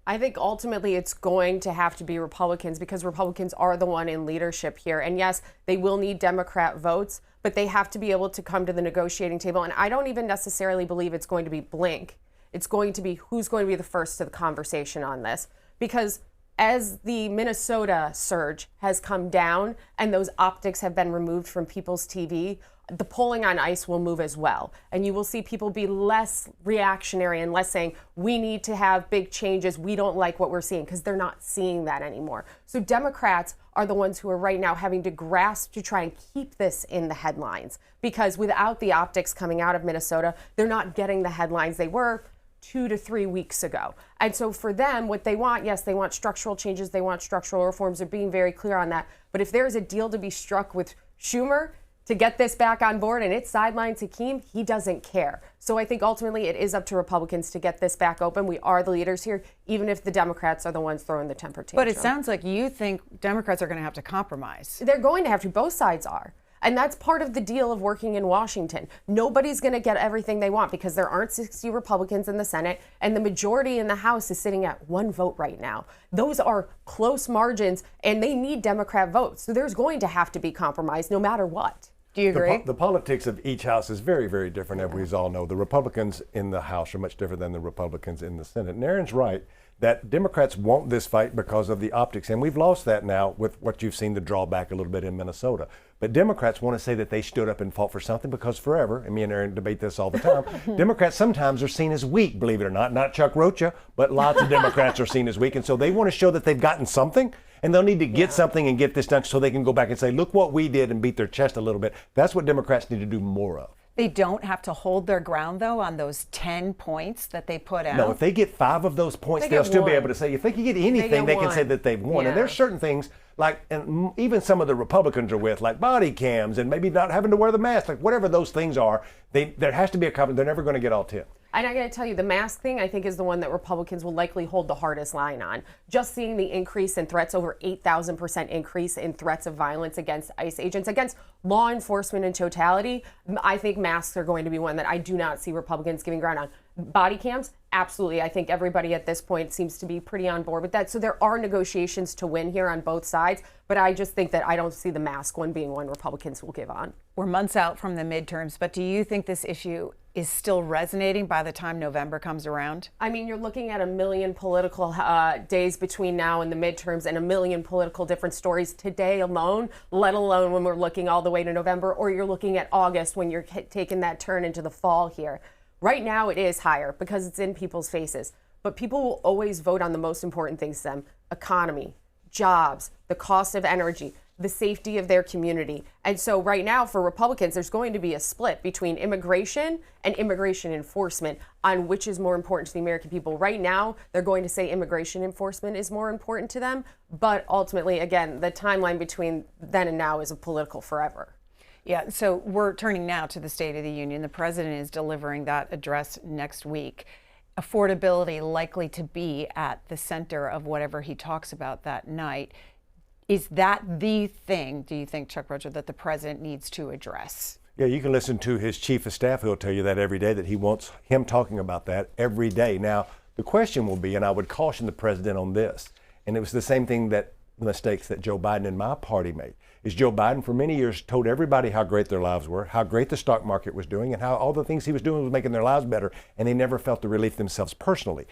I think ultimately it's going to have to be Republicans because Republicans are the one in leadership here. And yes, they will need Democrat votes, but they have to be able to come to the negotiating table. And I don't even necessarily believe it's going to be blink. It's going to be who's going to be the first to the conversation on this. Because as the Minnesota surge has come down and those optics have been removed from people's TV, the polling on ICE will move as well. And you will see people be less reactionary and less saying, we need to have big changes, we don't like what we're seeing, because they're not seeing that anymore. So Democrats are the ones who are right now having to grasp to try and keep this in the headlines, because without the optics coming out of Minnesota, they're not getting the headlines they were 2 to 3 weeks ago. And so for them, what they want, yes, they want structural changes, they want structural reforms, they're being very clear on that. But if there's a deal to be struck with Schumer to get this back on board and it sidelines Hakeem, he doesn't care. So I think ultimately it is up to Republicans to get this back open. We are the leaders here, even if the Democrats are the ones throwing the temper tantrum. But it sounds like you think Democrats are going to have to compromise. They're going to have to, both sides are. And that's part of the deal of working in Washington. Nobody's going to get everything they want because there aren't 60 Republicans in the Senate, and the majority in the House is sitting at 1 vote right now. Those are close margins, and they need Democrat votes. So there's going to have to be compromise no matter what. Do you agree? The politics of each house is very, very different, as we all know. The Republicans in the House are much different than the Republicans in the Senate. And Erin's right that Democrats want this fight because of the optics. And we've lost that now with what you've seen, the drawback a little bit in Minnesota. But Democrats want to say that they stood up and fought for something because forever, and me and Erin debate this all the time, Democrats sometimes are seen as weak, believe it or not. Not Chuck Rocha, but lots of Democrats are seen as weak. And so they want to show that they've gotten something. And they'll need to get something and get this done so they can go back and say, look what we did, and beat their chest a little bit. That's what Democrats need to do more of. They don't have to hold their ground, though, on those 10 points that they put out. No, if they get 5 of those points, they'll still be able to say, if they can get anything, they can say that they've won. And there's certain things, like, and even some of the Republicans are with, like body cams and maybe not having to wear the mask, like whatever those things are, there has to be a compromise. They're never going to get all 10. And I got to tell you, the mask thing, I think, is the one that Republicans will likely hold the hardest line on. Just seeing the increase in threats, over 8,000% increase in threats of violence against ICE agents, against law enforcement in totality, I think masks are going to be one that I do not see Republicans giving ground on. Body cams, absolutely. I think everybody at this point seems to be pretty on board with that. So there are negotiations to win here on both sides, but I just think that I don't see the mask one being one Republicans will give on. We're months out from the midterms, but do you think this issue is still resonating by the time November comes around? I mean, you're looking at 1 million political days between now and the midterms, and 1 million political different stories today alone, let alone when we're looking all the way to November, or you're looking at August when you're taking that turn into the fall here. Right now it is higher because it's in people's faces, but people will always vote on the most important things to them: economy, jobs, the cost of energy, the safety of their community. And so right now for Republicans, there's going to be a split between immigration and immigration enforcement on which is more important to the American people. Right now, they're going to say immigration enforcement is more important to them. But ultimately, again, the timeline between then and now is a political forever. Yeah, so we're turning now to the State of the Union. The president is delivering that address next week. Affordability likely to be at the center of whatever he talks about that night. Is that the thing, do you think, Chuck Rocha, that the president needs to address? Yeah, you can listen to his chief of staff who'll tell you that every day, that he wants him talking about that every day. Now, the question will be, and I would caution the president on this, and it was the same thing that the mistakes that Joe Biden and my party made, is Joe Biden for many years told everybody how great their lives were, how great the stock market was doing, and how all the things he was doing was making their lives better, and they never felt the relief themselves personally.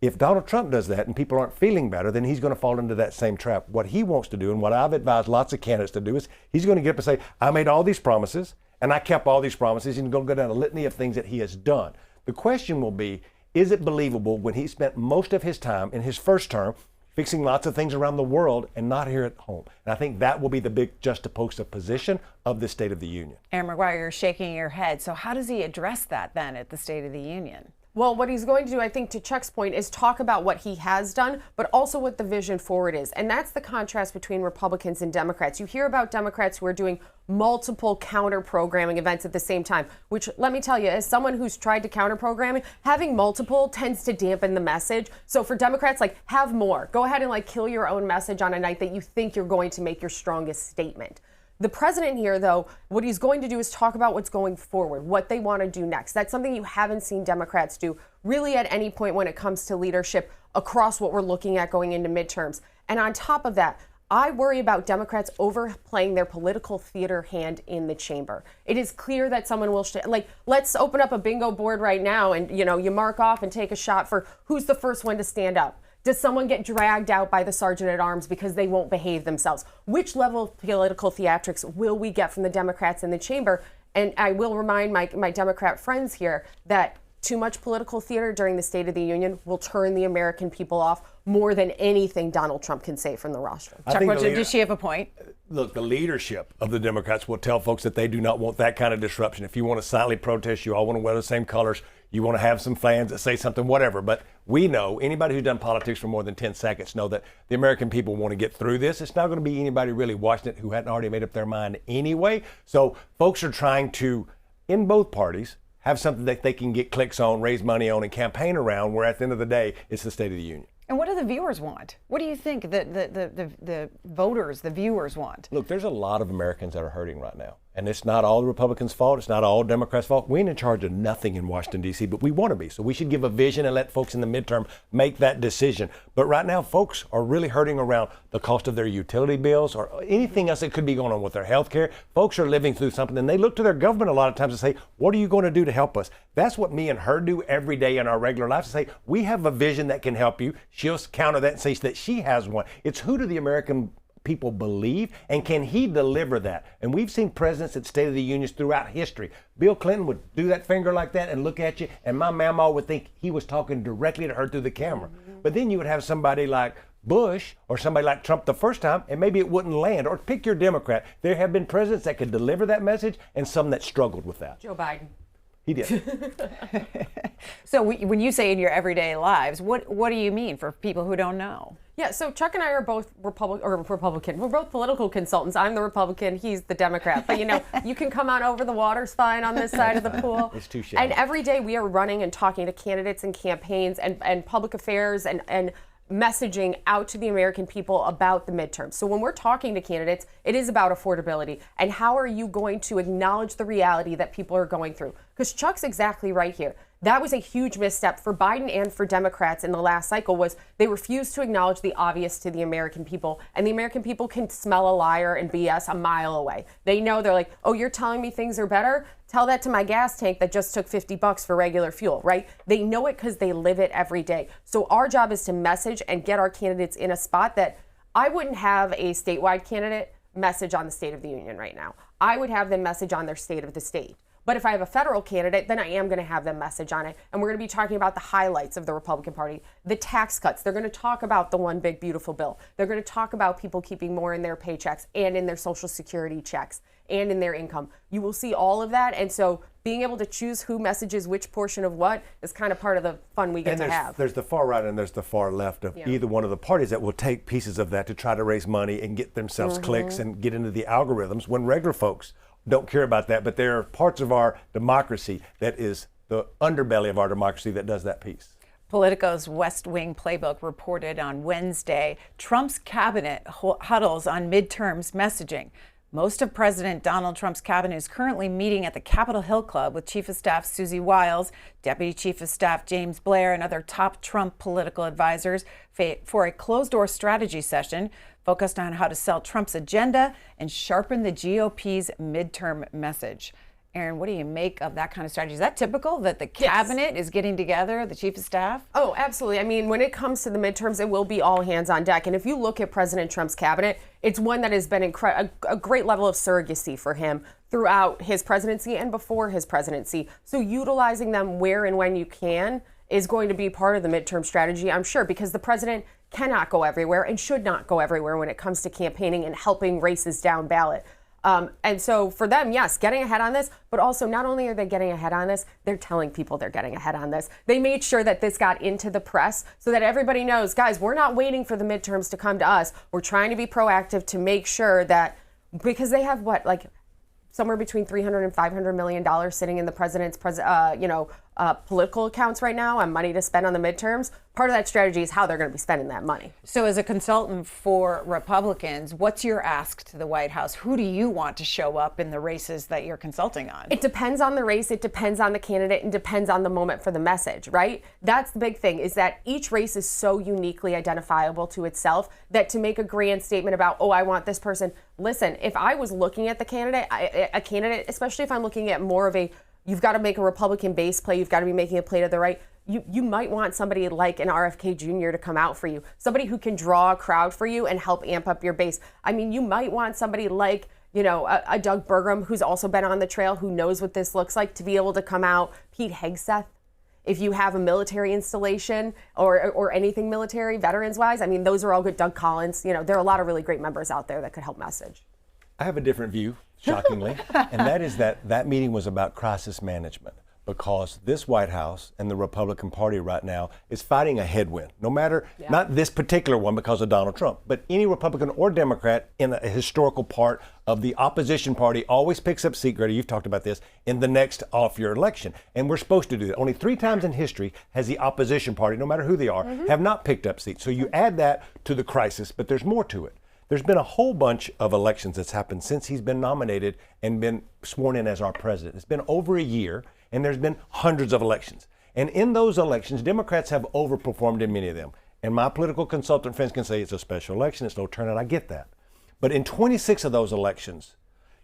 If Donald Trump does that and people aren't feeling better, then he's going to fall into that same trap. What he wants to do, and what I've advised lots of candidates to do, is he's going to get up and say, I made all these promises, and I kept all these promises. He's going to go down a litany of things that he has done. The question will be, is it believable when he spent most of his time in his first term fixing lots of things around the world and not here at home? And I think that will be the big juxtaposition of the State of the Union. Erin Maguire, you're shaking your head. So how does he address that then at the State of the Union? Well, what he's going to do, I think, to Chuck's point, is talk about what he has done, but also what the vision forward is. And that's the contrast between Republicans and Democrats. You hear about Democrats who are doing multiple counter-programming events at the same time, which, let me tell you, as someone who's tried to counter-programming, having multiple tends to dampen the message. So for Democrats, like, have more. Go ahead and, like, kill your own message on a night that you think you're going to make your strongest statement. The president here, though, what he's going to do is talk about what's going forward, what they want to do next. That's something you haven't seen Democrats do really at any point when it comes to leadership across what we're looking at going into midterms. And on top of that, I worry about Democrats overplaying their political theater hand in the chamber. It is clear that someone will, let's open up a bingo board right now and, you mark off and take a shot for who's the first one to stand up. Does someone get dragged out by the sergeant at arms because they won't behave themselves? Which level of political theatrics will we get from the Democrats in the chamber? And I will remind my Democrat friends here that too much political theater during the State of the Union will turn the American people off more than anything Donald Trump can say from the rostrum. Chuck Rocha, does she have a point? Look, the leadership of the Democrats will tell folks that they do not want that kind of disruption. If you want to silently protest, you all want to wear the same colors, you want to have some fans that say something, whatever. But we know, anybody who's done politics for more than 10 seconds know that the American people want to get through this. It's not going to be anybody really watching it who hadn't already made up their mind anyway. So folks are trying to, in both parties, have something that they can get clicks on, raise money on, and campaign around, where at the end of the day, it's the State of the Union. And what do the viewers want? What do you think the voters, the viewers want? Look, there's a lot of Americans that are hurting right now. And it's not all the Republicans' fault. It's not all Democrats' fault. We ain't in charge of nothing in Washington, D.C., but we want to be. So we should give a vision and let folks in the midterm make that decision. But right now, folks are really hurting around the cost of their utility bills or anything else that could be going on with their health care. Folks are living through something, and they look to their government a lot of times and say, what are you going to do to help us? That's what me and her do every day in our regular lives, to say, we have a vision that can help you. She'll counter that and say that she has one. It's who do the American people believe, and can he deliver that? And we've seen presidents at State of the Unions throughout history. Bill Clinton would do that finger like that and look at you, and my mama would think he was talking directly to her through the camera. But then you would have somebody like Bush or somebody like Trump the first time, and maybe it wouldn't land. Or pick your Democrat. There have been presidents that could deliver that message and some that struggled with that. Joe Biden. He did. So when you say in your everyday lives, what do you mean for people who don't know? Yeah, so Chuck and I are both Republican. We're both political consultants. I'm the Republican, he's the Democrat. But you can come on over, the water's fine on this side of the pool. It's too shallow. And every day we are running and talking to candidates and campaigns and public affairs and messaging out to the American people about the midterms. So when we're talking to candidates, it is about affordability and how are you going to acknowledge the reality that people are going through? Because Chuck's exactly right here. That was a huge misstep for Biden and for Democrats in the last cycle, was they refused to acknowledge the obvious to the American people. And the American people can smell a liar and BS a mile away. They know, they're like, oh, you're telling me things are better? Tell that to my gas tank that just took $50 for regular fuel, right? They know it because they live it every day. So our job is to message and get our candidates in a spot that I wouldn't have a statewide candidate message on the State of the Union right now. I would have them message on their state of the state. But if I have a federal candidate, then I am going to have them message on it. And we're going to be talking about the highlights of the Republican Party, the tax cuts. They're going to talk about the one big, beautiful bill. They're going to talk about people keeping more in their paychecks and in their Social Security checks and in their income. You will see all of that. And so being able to choose who messages which portion of what is kind of part of the fun we get to have. There's the far right and there's the far left of either one of the parties that will take pieces of that to try to raise money and get themselves clicks and get into the algorithms when regular folks don't care about that. But there are parts of our democracy that is the underbelly of our democracy that does that piece. Politico's West Wing Playbook reported on Wednesday Trump's cabinet huddles on midterms messaging. Most of President Donald Trump's cabinet is currently meeting at the Capitol Hill Club with Chief of Staff Susie Wiles, Deputy Chief of Staff James Blair, and other top Trump political advisors for a closed-door strategy session focused on how to sell Trump's agenda and sharpen the GOP's midterm message. Erin, what do you make of that kind of strategy? Is that typical that the cabinet is getting together, the chief of staff? Oh, absolutely. I mean, when it comes to the midterms, it will be all hands on deck. And if you look at President Trump's cabinet, it's one that has been a great level of surrogacy for him throughout his presidency and before his presidency. So utilizing them where and when you can is going to be part of the midterm strategy, I'm sure, because the president cannot go everywhere and should not go everywhere when it comes to campaigning and helping races down ballot. And so for them, yes, getting ahead on this, but also not only are they getting ahead on this, they're telling people they're getting ahead on this. They made sure that this got into the press so that everybody knows, guys, we're not waiting for the midterms to come to us. We're trying to be proactive to make sure that, because they have somewhere between $300 and $500 million sitting in the president's political accounts right now on money to spend on the midterms. Part of that strategy is how they're going to be spending that money. So as a consultant for Republicans, what's your ask to the White House? Who do you want to show up in the races that you're consulting on? It depends on the race, it depends on the candidate, and depends on the moment for the message, right? That's the big thing, is that each race is so uniquely identifiable to itself that to make a grand statement about, oh, I want this person. Listen, if I was looking at a candidate, especially if I'm looking at more of you've got to make a Republican base play, you've got to be making a play to the right, you might want somebody like an RFK Jr. to come out for you, somebody who can draw a crowd for you and help amp up your base. I mean, you might want somebody like, a Doug Burgum, who's also been on the trail, who knows what this looks like, to be able to come out. Pete Hegseth, if you have a military installation or anything military, veterans-wise, I mean, those are all good. Doug Collins, there are a lot of really great members out there that could help message. I have a different view, shockingly, and that is that meeting was about crisis management, because this White House and the Republican Party right now is fighting a headwind, no matter, not this particular one because of Donald Trump, but any Republican or Democrat in a historical part of the opposition party always picks up seat, Greta, you've talked about this, in the next off-year election. And we're supposed to do that. Only 3 times in history has the opposition party, no matter who they are, have not picked up seats. So you add that to the crisis, but there's more to it. There's been a whole bunch of elections that's happened since he's been nominated and been sworn in as our president. It's been over a year, and there's been hundreds of elections. And in those elections, Democrats have overperformed in many of them. And my political consultant friends can say it's a special election, it's low turnout, I get that. But in 26 of those elections,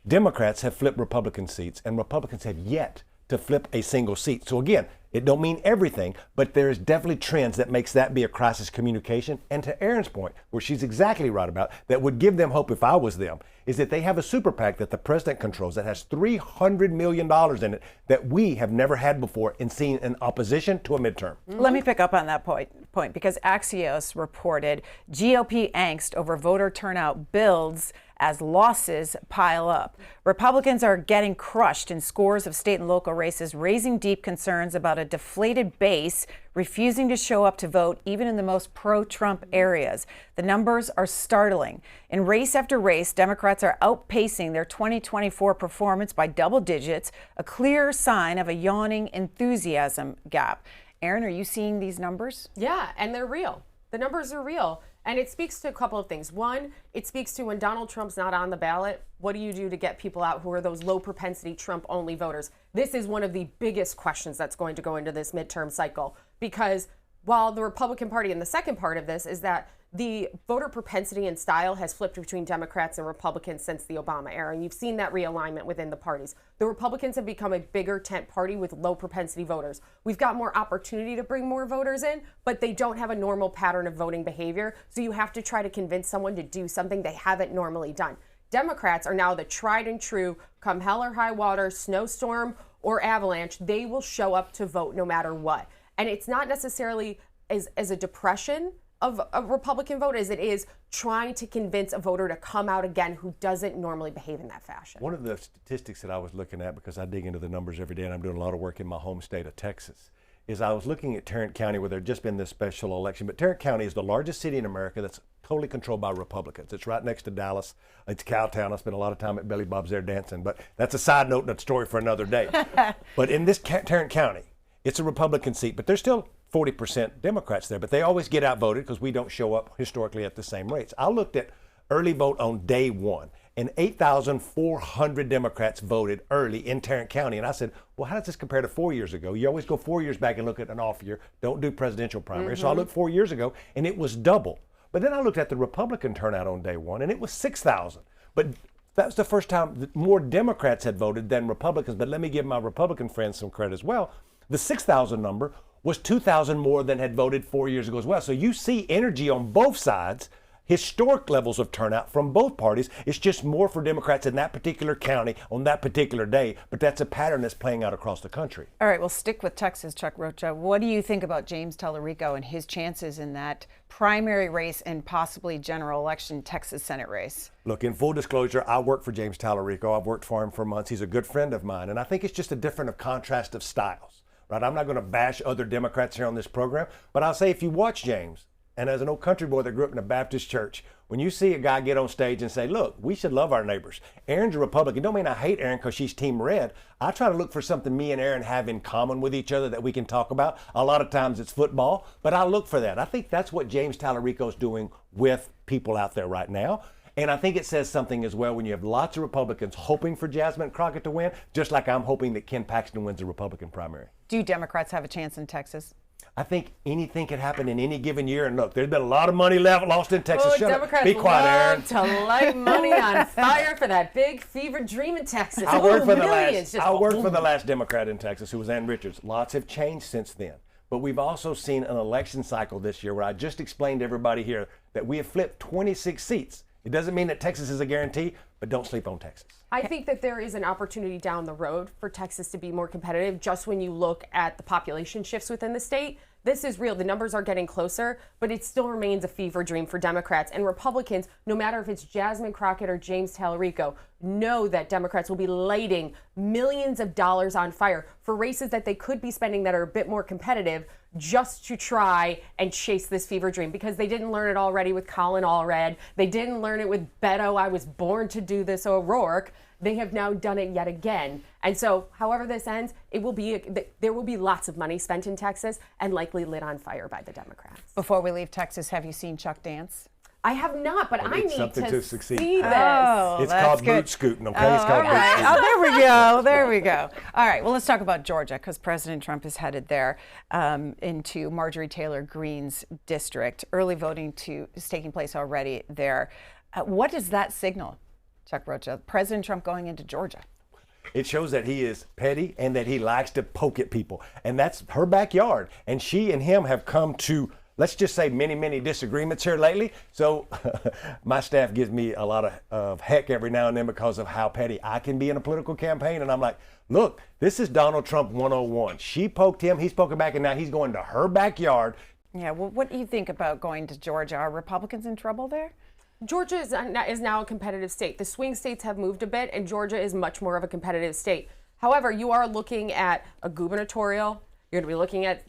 Democrats have flipped Republican seats, and Republicans have yet to flip a single seat. So again, it don't mean everything, but there is definitely trends that makes that be a crisis communication. And to Erin's point, where she's exactly right about, that would give them hope if I was them, is that they have a super PAC that the president controls that has $300 million in it that we have never had before in seeing in opposition to a midterm. Let me pick up on that point because Axios reported GOP angst over voter turnout builds as losses pile up. Republicans are getting crushed in scores of state and local races, raising deep concerns about a deflated base refusing to show up to vote even in the most pro-Trump areas. The numbers are startling. In race after race, Democrats are outpacing their 2024 performance by double digits, a clear sign of a yawning enthusiasm gap. Erin, are you seeing these numbers? Yeah, and they're real. The numbers are real. And it speaks to a couple of things. One, it speaks to when Donald Trump's not on the ballot, what do you do to get people out who are those low propensity Trump only voters? This is one of the biggest questions that's going to go into this midterm cycle, because while the Republican Party, and the second part of this is that the voter propensity and style has flipped between Democrats and Republicans since the Obama era, and you've seen that realignment within the parties. The Republicans have become a bigger tent party with low propensity voters. We've got more opportunity to bring more voters in, but they don't have a normal pattern of voting behavior, so you have to try to convince someone to do something they haven't normally done. Democrats are now the tried and true, come hell or high water, snowstorm or avalanche, they will show up to vote no matter what. And it's not necessarily as a depression of a Republican vote as it is trying to convince a voter to come out again who doesn't normally behave in that fashion. One of the statistics that I was looking at, because I dig into the numbers every day and I'm doing a lot of work in my home state of Texas, is I was looking at Tarrant County, where there'd just been this special election. But Tarrant County is the largest city in America that's totally controlled by Republicans. It's right next to Dallas. It's Cowtown. I spent a lot of time at Billy Bob's there dancing, but that's a side note and a story for another day. But in this Tarrant County, it's a Republican seat, but there's still 40% Democrats there, but they always get outvoted because we don't show up historically at the same rates. I looked at early vote on day one, and 8,400 Democrats voted early in Tarrant County. And I said, well, how does this compare to 4 years ago? You always go 4 years back and look at an off year. Don't do presidential primaries. So I looked 4 years ago, and it was double. But then I looked at the Republican turnout on day one, and it was 6,000. But that was the first time that more Democrats had voted than Republicans. But let me give my Republican friends some credit as well. The 6,000 number was 2,000 more than had voted 4 years ago as well. So you see energy on both sides, historic levels of turnout from both parties. It's just more for Democrats in that particular county on that particular day, but that's a pattern that's playing out across the country. All right, we'll stick with Texas, Chuck Rocha. What do you think about James Tallarico and his chances in that primary race and possibly general election Texas Senate race? Look, in full disclosure, I work for James Tallarico. I've worked for him for months. He's a good friend of mine, and I think it's just a different contrast of styles. Right? I'm not going to bash other Democrats here on this program, but I'll say if you watch James, and as an old country boy that grew up in a Baptist church, when you see a guy get on stage and say, look, we should love our neighbors. Erin's a Republican. Don't mean I hate Erin because she's Team Red. I try to look for something me and Erin have in common with each other that we can talk about. A lot of times it's football, but I look for that. I think that's what James Tallarico is doing with people out there right now. And I think it says something as well when you have lots of Republicans hoping for Jasmine Crockett to win, just like I'm hoping that Ken Paxton wins the Republican primary. Do Democrats have a chance in Texas? I think anything can happen in any given year. And look, there's been a lot of money lost in Texas. Oh, Shut Democrats up. Be quiet, Erin. love to light money on fire for that big fever dream in Texas. I worked for the Millions. last Democrat in Texas, who was Ann Richards. Lots have changed since then. But we've also seen an election cycle this year where I just explained to everybody here that we have flipped 26 seats. It doesn't mean that Texas is a guarantee, but don't sleep on Texas. I think that there is an opportunity down the road for Texas to be more competitive just when you look at the population shifts within the state. This is real. The numbers are getting closer, but it still remains a fever dream for Democrats. And Republicans, no matter if it's Jasmine Crockett or James Tallarico, know that Democrats will be lighting millions of dollars on fire for races that they could be spending that are a bit more competitive just to try and chase this fever dream, because they didn't learn it already with Colin Allred. They didn't learn it with Beto, I was born to do this, O'Rourke. They have now done it yet again. And so however this ends, there will be lots of money spent in Texas and likely lit on fire by the Democrats. Before we leave Texas, have you seen Chuck dance? I have not, but I need something to succeed. see this. Oh, It's that's called good. boot scooting, okay? Oh, It's called all boot right. scooting. Oh, there we go. There we go. All right. Well, let's talk about Georgia because President Trump is headed there into Marjorie Taylor Greene's district. Early voting is taking place already there. What does that signal, Chuck Rocha? President Trump going into Georgia? It shows that he is petty and that he likes to poke at people. And that's her backyard. And she and him have come to, let's just say, many, many disagreements here lately. So my staff gives me a lot of heck every now and then because of how petty I can be in a political campaign. And I'm like, look, this is Donald Trump 101. She poked him, he's poking back, and now he's going to her backyard. Yeah. Well, what do you think about going to Georgia? Are Republicans in trouble there? Georgia is now a competitive state. The swing states have moved a bit, and Georgia is much more of a competitive state. However, you are looking at a gubernatorial. You're going to be looking at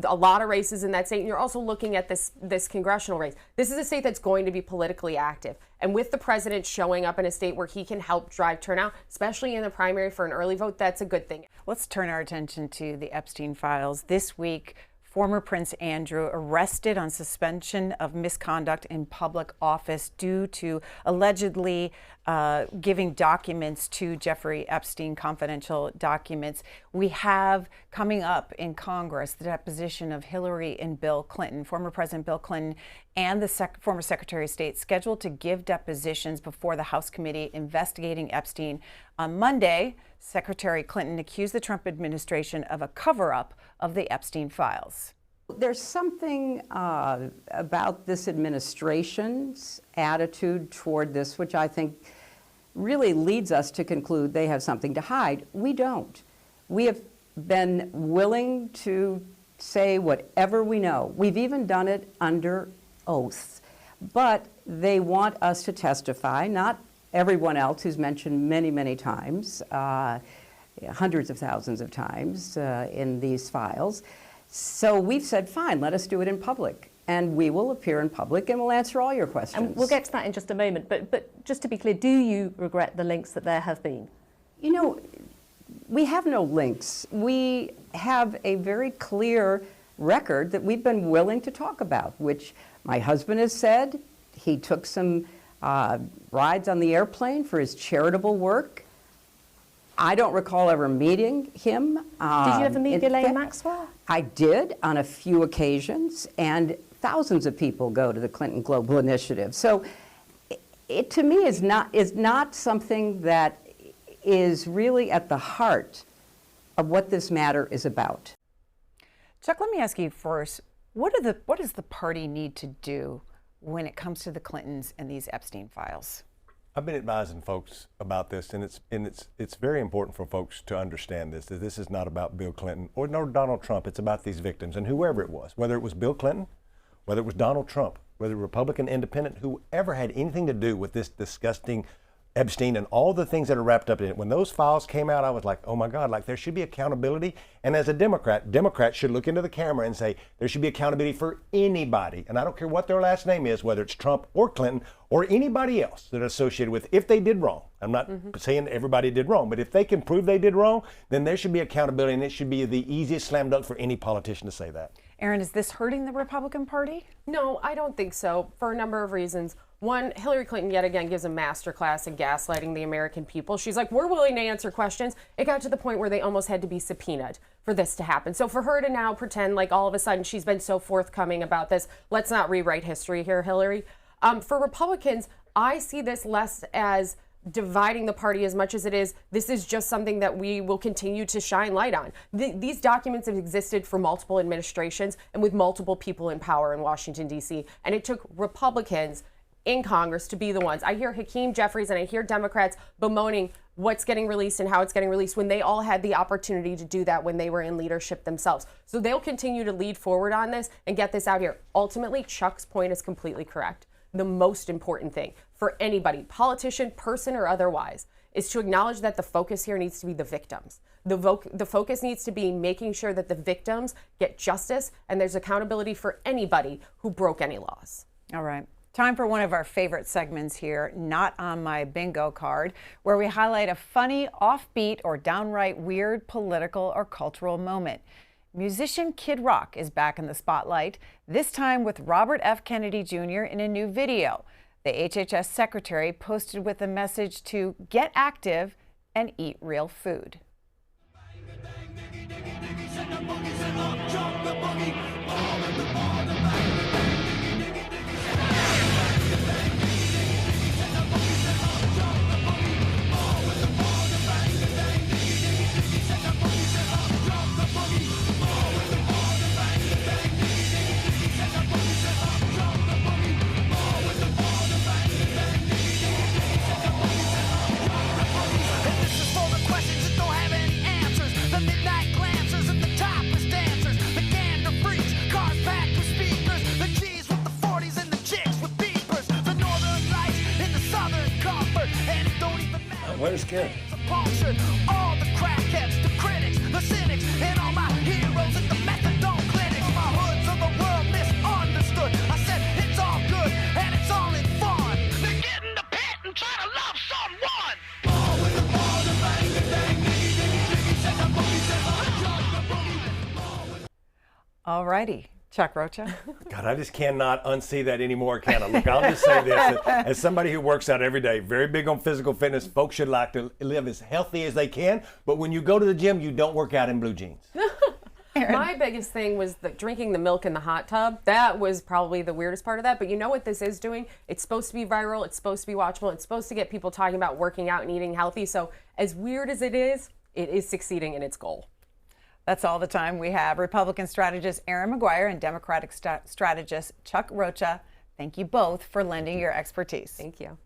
a lot of races in that state, and you're also looking at this congressional race. This is a state that's going to be politically active. And with the president showing up in a state where he can help drive turnout, especially in the primary for an early vote, that's a good thing. Let's turn our attention to the Epstein files. This week, former Prince Andrew arrested on suspension of misconduct in public office due to allegedly giving documents to Jeffrey Epstein, confidential documents. We have coming up in Congress the deposition of Hillary and Bill Clinton, former President Bill Clinton, and the former Secretary of State, scheduled to give depositions before the House committee investigating Epstein. On Monday, Secretary Clinton accused the Trump administration of a cover-up of the Epstein files. There's something about this administration's attitude toward this, which I think really leads us to conclude they have something to hide. We don't. We have been willing to say whatever we know. We've even done it under oath. But they want us to testify, not everyone else who's mentioned many, many times, hundreds of thousands of times in these files. So we've said, fine, let us do it in public. And we will appear in public and we'll answer all your questions. And we'll get to that in just a moment. But just to be clear, do you regret the links that there have been? You know, we have no links. We have a very clear record that we've been willing to talk about, which my husband has said. He took some rides on the airplane for his charitable work. I don't recall ever meeting him. Did you ever meet Ghislaine Maxwell? I did on a few occasions, and thousands of people go to the Clinton Global Initiative. So it to me is not something that is really at the heart of what this matter is about. Chuck, let me ask you first, what does the party need to do when it comes to the Clintons and these Epstein files? I've been advising folks about this, and it's very important for folks to understand this, that this is not about Bill Clinton or Donald Trump. It's about these victims and whoever it was, whether it was Bill Clinton, whether it was Donald Trump, whether Republican, Independent, whoever had anything to do with this disgusting Epstein and all the things that are wrapped up in it. When those files came out, I was like, oh my God, like there should be accountability. And as a Democrat, Democrats should look into the camera and say there should be accountability for anybody. And I don't care what their last name is, whether it's Trump or Clinton or anybody else that are associated with, if they did wrong. I'm not saying everybody did wrong, but if they can prove they did wrong, then there should be accountability, and it should be the easiest slam dunk for any politician to say that. Erin, is this hurting the Republican Party? No, I don't think so, for a number of reasons. One, Hillary Clinton yet again gives a masterclass in gaslighting the American people. She's like, we're willing to answer questions. It got to the point where they almost had to be subpoenaed for this to happen. So for her to now pretend like all of a sudden she's been so forthcoming about this, let's not rewrite history here, Hillary. For Republicans, I see this less as dividing the party as much as it is, this is just something that we will continue to shine light on. These documents have existed for multiple administrations and with multiple people in power in Washington, D.C. And it took Republicans in Congress to be the ones. I hear Hakeem Jeffries and I hear Democrats bemoaning what's getting released and how it's getting released when they all had the opportunity to do that when they were in leadership themselves. So they'll continue to lead forward on this and get this out here. Ultimately, Chuck's point is completely correct. The most important thing for anybody, politician, person, or otherwise, is to acknowledge that the focus here needs to be the victims. The focus needs to be making sure that the victims get justice and there's accountability for anybody who broke any laws. All right. Time for one of our favorite segments here, Not on My Bingo Card, where we highlight a funny, offbeat, or downright weird political or cultural moment. Musician Kid Rock is back in the spotlight, this time with Robert F. Kennedy Jr. in a new video. The HHS secretary posted with a message to get active and eat real food. Where's Kid? All the crackheads, the critics, the cynics, and all my heroes at the methadone clinics. My hoods of the world misunderstood. I said it's all good and it's all in fun. Then get in the pit and try to love someone. All righty, Chuck Rocha. God, I just cannot unsee that anymore, can I? Look, I'll just say this. As somebody who works out every day, very big on physical fitness, folks should like to live as healthy as they can. But when you go to the gym, you don't work out in blue jeans. My biggest thing was drinking the milk in the hot tub. That was probably the weirdest part of that. But you know what this is doing? It's supposed to be viral. It's supposed to be watchable. It's supposed to get people talking about working out and eating healthy. So as weird as it is succeeding in its goal. That's all the time we have. Republican strategist Erin Maguire and Democratic strategist Chuck Rocha, thank you both for lending your expertise. Thank you.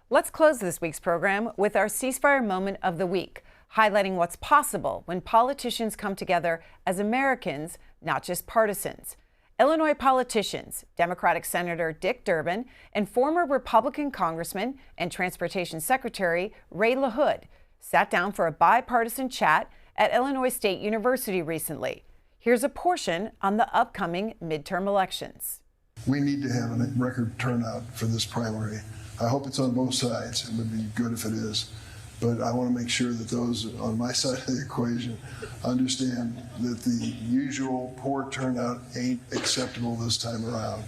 Let's close this week's program with our ceasefire moment of the week, highlighting what's possible when politicians come together as Americans, not just partisans. Illinois politicians, Democratic Senator Dick Durbin and former Republican Congressman and Transportation Secretary Ray LaHood, sat down for a bipartisan chat at Illinois State University recently. Here's a portion on the upcoming midterm elections. We need to have a record turnout for this primary. I hope it's on both sides. It would be good if it is. But I want to make sure that those on my side of the equation understand that the usual poor turnout ain't acceptable this time around.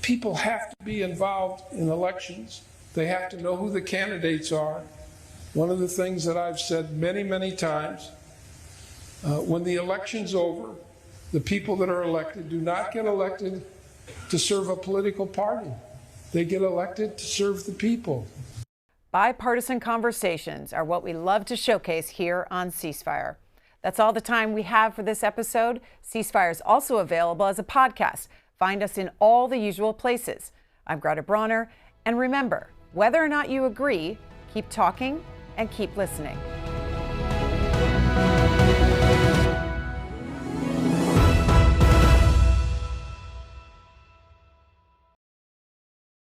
People have to be involved in elections. They have to know who the candidates are. One of the things that I've said many, many times, when the election's over, the people that are elected do not get elected to serve a political party. They get elected to serve the people. Bipartisan conversations are what we love to showcase here on Ceasefire. That's all the time we have for this episode. Ceasefire is also available as a podcast. Find us in all the usual places. I'm Greta Bronner, and remember, whether or not you agree, keep talking and keep listening.